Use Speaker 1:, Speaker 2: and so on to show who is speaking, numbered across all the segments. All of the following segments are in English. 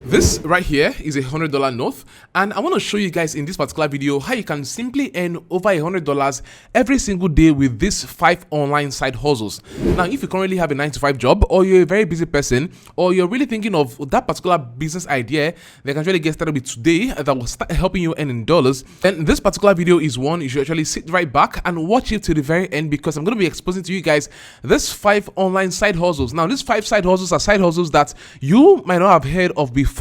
Speaker 1: This right here is $100 note, and I want to show you guys in this particular video how you can simply earn over $100 every single day with these 5 online side hustles. Now, if you currently have a 9-to-5 job, or you're a very busy person, or you're really thinking of that particular business idea that can really get started with today that will start helping you earn in dollars, then this particular video is one you should actually sit right back and watch it to the very end, because I'm going to be exposing to you guys this 5 online side hustles. Now, these 5 side hustles are side hustles that you might not have heard of before,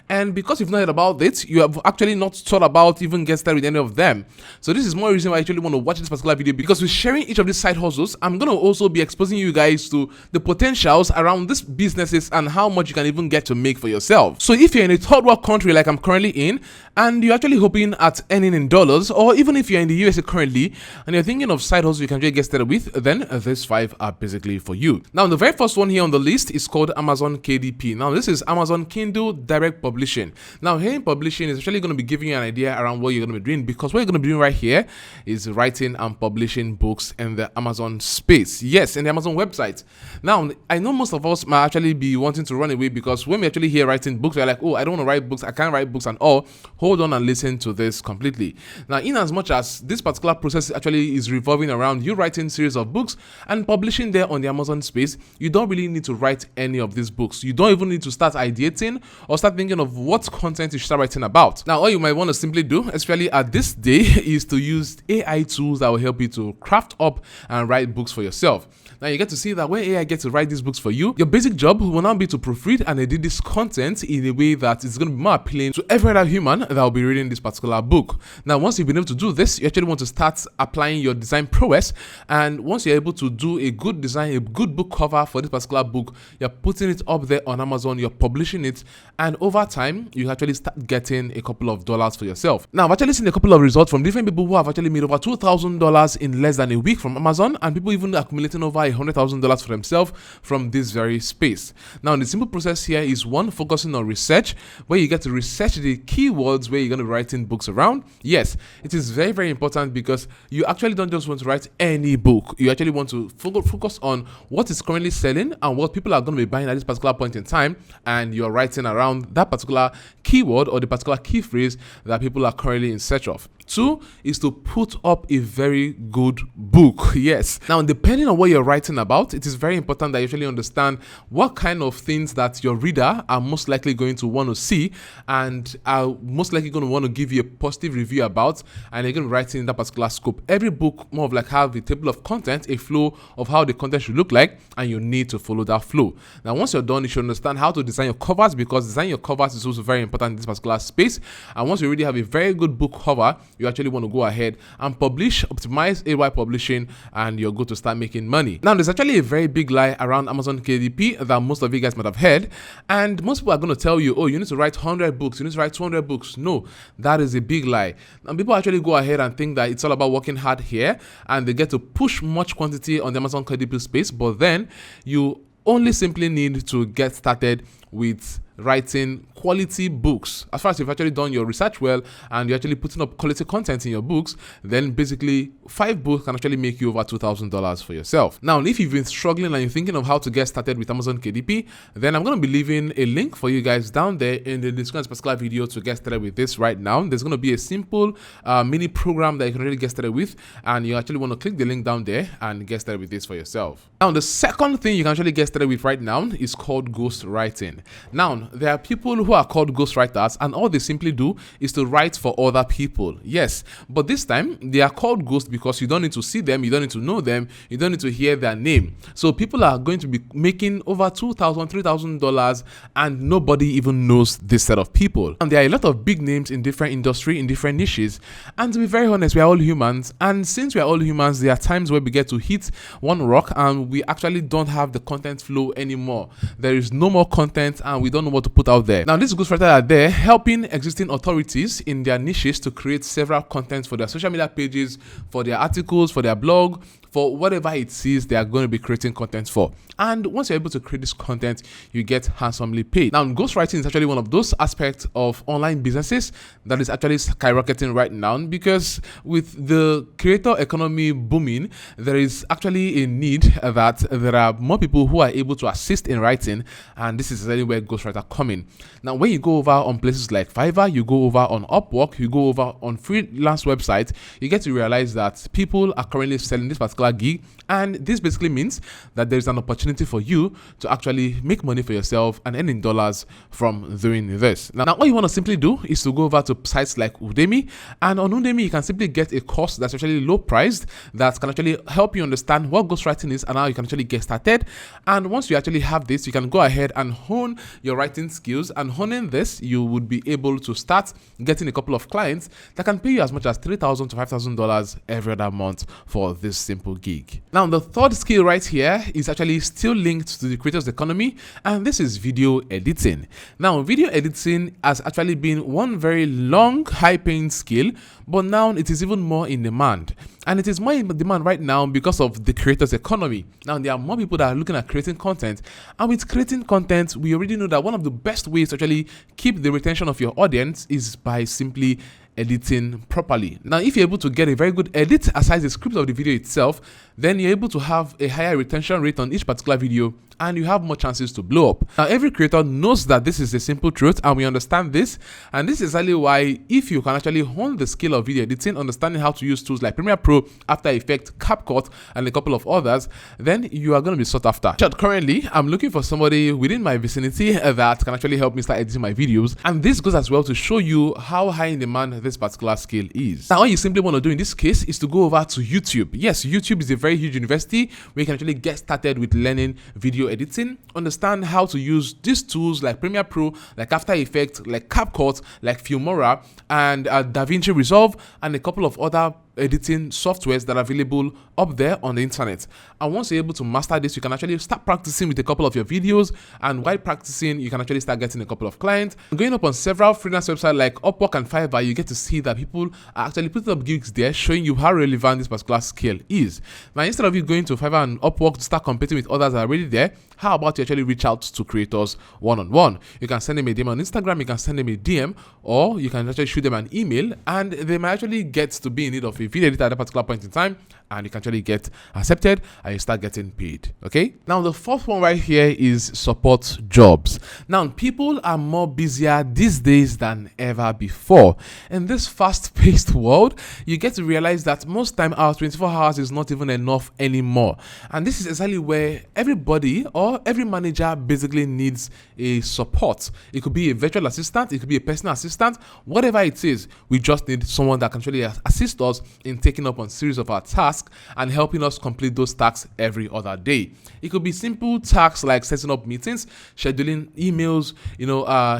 Speaker 1: and because you've not heard about it, you have actually not thought about even get started with any of them. So this is more reason why I actually want to watch this particular video, because with sharing each of these side hustles, I'm going to also be exposing you guys to the potentials around these businesses and how much you can even get to make for yourself. So if you're in a third world country like I'm currently in, and you're actually hoping at earning in dollars, or even if you're in the USA currently and you're thinking of side hustles you can just get started with, then these 5 are basically for you. Now, the very first one here on the list is called Amazon KDP. Now, this is Amazon Kindle Direct Publishing. Now, here in publishing is actually going to be giving you an idea around what you're going to be doing, because what you're going to be doing right here is writing and publishing books in the Amazon space. Yes, in the Amazon website. Now, I know most of us might actually be wanting to run away, because when we actually hear writing books, we're like, oh, I don't want to write books, I can't write books and all. Hold on and listen to this completely. Now, in as much as this particular process actually is revolving around you writing series of books and publishing there on the Amazon space, you don't really need to write any of these books. You don't even need to start ideating or start thinking of what content you should start writing about. Now, all you might want to simply do, especially at this day, is to use AI tools that will help you to craft up and write books for yourself. Now, you get to see that when AI gets to write these books for you, your basic job will now be to proofread and edit this content in a way that is going to be more appealing to every other human that will be reading this particular book. Now, once you've been able to do this, you actually want to start applying your design prowess, and once you're able to do a good design, a good book cover for this particular book, you're putting it up there on Amazon, you're publishing it, and over time, you actually start getting a couple of dollars for yourself. Now, I've actually seen a couple of results from different people who have actually made over $2,000 in less than a week from Amazon, and people even accumulating over $100,000 for themselves from this very space. Now, the simple process here is one, focusing on research, where you get to research the keywords where you're going to be writing books around. Yes, it is very, very important, because you actually don't just want to write any book. You actually want to focus on what is currently selling and what people are going to be buying at this particular point in time, and you're writing around that particular keyword or the particular key phrase that people are currently in search of. 2 is to put up a very good book. Yes. Now, depending on what you're writing about, it is very important that you actually understand what kind of things that your reader are most likely going to want to see and are most likely going to want to give you a positive review about, and you're going to write in that particular scope. Every book more of like have a table of content, a flow of how the content should look like, and you need to follow that flow. Now, once you're done, you should understand how to design your covers, because designing your covers is also very important in this particular space. And once you already have a very good book cover, you actually want to go ahead and publish, optimize AY publishing, and you're good to start making money. Now, there's actually a very big lie around Amazon KDP that most of you guys might have heard, and most people are going to tell you, oh, you need to write 100 books, you need to write 200 books. No, that is a big lie. And people actually go ahead and think that it's all about working hard here, and they get to push much quantity on the Amazon KDP space, but then you only simply need to get started with writing quality books. As far as you've actually done your research well and you're actually putting up quality content in your books, then basically 5 books can actually make you over $2,000 for yourself. Now, if you've been struggling and you're thinking of how to get started with Amazon KDP, then I'm going to be leaving a link for you guys down there in the description of this particular video to get started with this right now. There's going to be a simple mini program that you can really get started with, and you actually want to click the link down there and get started with this for yourself. Now, the second thing you can actually get started with right now is called ghostwriting. Now, there are people who are called ghostwriters, and all they simply do is to write for other people. Yes, but this time they are called ghosts because you don't need to see them, you don't need to know them, you don't need to hear their name. So people are going to be making over $2,000, $3,000, and nobody even knows this set of people. And there are a lot of big names in different industry, in different niches. And to be very honest, we are all humans, and since we are all humans, there are times where we get to hit one rock and we actually don't have the content flow anymore. There is no more content, and we don't know what to put out there. Now, these ghostwriters are there helping existing authorities in their niches to create several contents for their social media pages, for their articles, for their blog, for whatever it is they are going to be creating content for. And once you're able to create this content, you get handsomely paid. Now, ghostwriting is actually one of those aspects of online businesses that is actually skyrocketing right now, because with the creator economy booming, there is actually a need that there are more people who are able to assist in writing, and this is exactly where ghostwriters come in. Now, when you go over on places like Fiverr, you go over on Upwork, you go over on freelance websites, you get to realize that people are currently selling this particular gig, and this basically means that there's an opportunity for you to actually make money for yourself and earn in dollars from doing this. Now, all you want to simply do is to go over to sites like Udemy, and on Udemy you can simply get a course that's actually low priced that can actually help you understand what ghostwriting is and how you can actually get started. And once you actually have this, you can go ahead and hone your writing skills, and honing this, you would be able to start getting a couple of clients that can pay you as much as $3,000 to $5,000 every other month for this simple gig. Now, the third skill right here is actually still linked to the creators economy, and this is video editing. Now, video editing has actually been one very long, high-paying skill, but now it is even more in demand. And it is more in demand right now because of the creators economy. Now, there are more people that are looking at creating content, and with creating content, we already know that one of the best ways to actually keep the retention of your audience is by simply editing properly. Now, if you're able to get a very good edit aside the script of the video itself, then you're able to have a higher retention rate on each particular video, and you have more chances to blow up. Now, every creator knows that this is a simple truth, and we understand this, and this is exactly why if you can actually hone the skill of video editing, understanding how to use tools like Premiere Pro, After Effects, CapCut, and a couple of others, then you are going to be sought after. Currently, I'm looking for somebody within my vicinity that can actually help me start editing my videos, and this goes as well to show you how high in demand this particular skill is. Now, all you simply want to do in this case is to go over to YouTube. Yes, YouTube is a very huge university where you can actually get started with learning video editing, understand how to use these tools like Premiere Pro, like After Effects, like CapCut, like Filmora, and DaVinci Resolve, and a couple of other editing softwares that are available up there on the internet. And once you're able to master this, you can actually start practicing with a couple of your videos, and while practicing, you can actually start getting a couple of clients. Going up on several freelance websites like Upwork and Fiverr, you get to see that people are actually putting up gigs there, showing you how relevant this particular skill is. Now, instead of you going to Fiverr and Upwork to start competing with others that are already there, how about you actually reach out to creators one-on-one? You can send them a DM on Instagram, you can send them a DM, or you can actually shoot them an email, and they might actually get to be in need of a video editor at a particular point in time, and you can actually get accepted and you start getting paid. Okay, now the fourth one right here is support jobs. Now, people are more busier these days than ever before. In this fast-paced world, you get to realize that most time our 24 hours is not even enough anymore, and this is exactly where everybody or every manager basically needs a support. It could be a virtual assistant, it could be a personal assistant, whatever it is. We just need someone that can actually assist us in taking up on series of our tasks and helping us complete those tasks every other day. It could be simple tasks like setting up meetings, scheduling emails,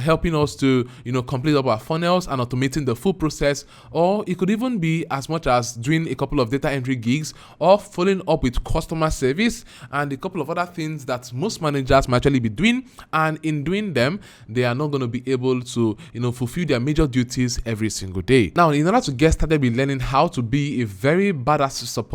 Speaker 1: helping us to complete up our funnels and automating the full process. Or it could even be as much as doing a couple of data entry gigs or following up with customer service and a couple of other things that most managers might actually be doing, and in doing them they are not going to be able to fulfill their major duties every single day. Now, in order to get started with learning how to be a very badass support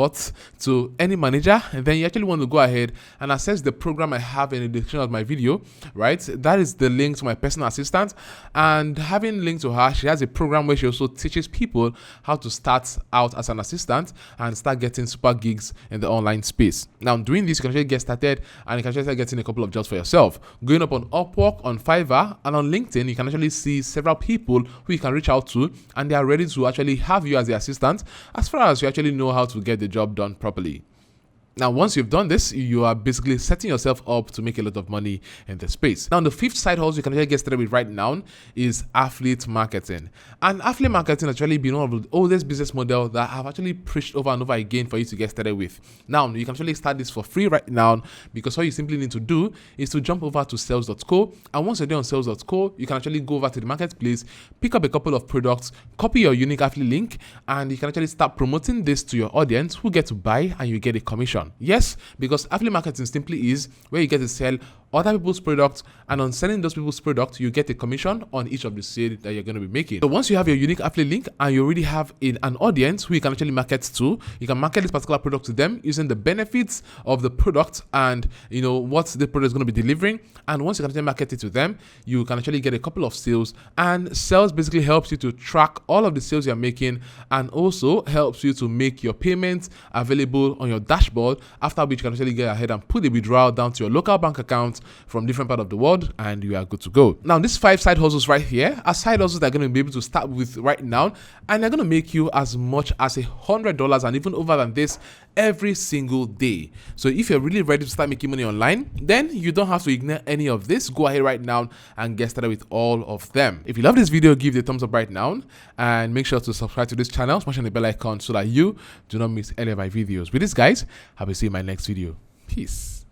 Speaker 1: to any manager, then you actually want to go ahead and access the program I have in the description of my video, right? That is the link to my personal assistant, and having linked to her, she has a program where she also teaches people how to start out as an assistant and start getting super gigs in the online space. Now, doing this, you can actually get started and you can actually start getting a couple of jobs for yourself. Going up on Upwork, on Fiverr, and on LinkedIn, you can actually see several people who you can reach out to, and they are ready to actually have you as the assistant as far as you actually know how to get the job done properly. Now, once you've done this, you are basically setting yourself up to make a lot of money in the space. Now, the fifth side hustle you can actually get started with right now is affiliate marketing. And affiliate marketing has actually been one of the oldest business models that I've actually preached over and over again for you to get started with. Now, you can actually start this for free right now, because all you simply need to do is to jump over to sales.co. And once you're there on sales.co, you can actually go over to the marketplace, pick up a couple of products, copy your unique affiliate link, and you can actually start promoting this to your audience who get to buy, and you get a commission. Yes, because affiliate marketing simply is where you get to sell other people's products, and on selling those people's products, you get a commission on each of the sales that you're going to be making. So once you have your unique affiliate link and you already have an audience who you can actually market to, you can market this particular product to them using the benefits of the product and what the product is going to be delivering. And once you can actually market it to them, you can actually get a couple of sales. And sales basically helps you to track all of the sales you're making, and also helps you to make your payments available on your dashboard, after which you can actually get ahead and put the withdrawal down to your local bank account from different part of the world, and you are good to go. Now, these 5 side hustles right here are side hustles that are going to be able to start with right now, and they're going to make you as much as $100 and even over than this every single day. So if you're really ready to start making money online, then you don't have to ignore any of this. Go ahead right now and get started with all of them. If you love this video, give it a thumbs up right now, and make sure to subscribe to this channel, smash on the bell icon so that you do not miss any of my videos. With this, guys, I will see you in my next video. Peace.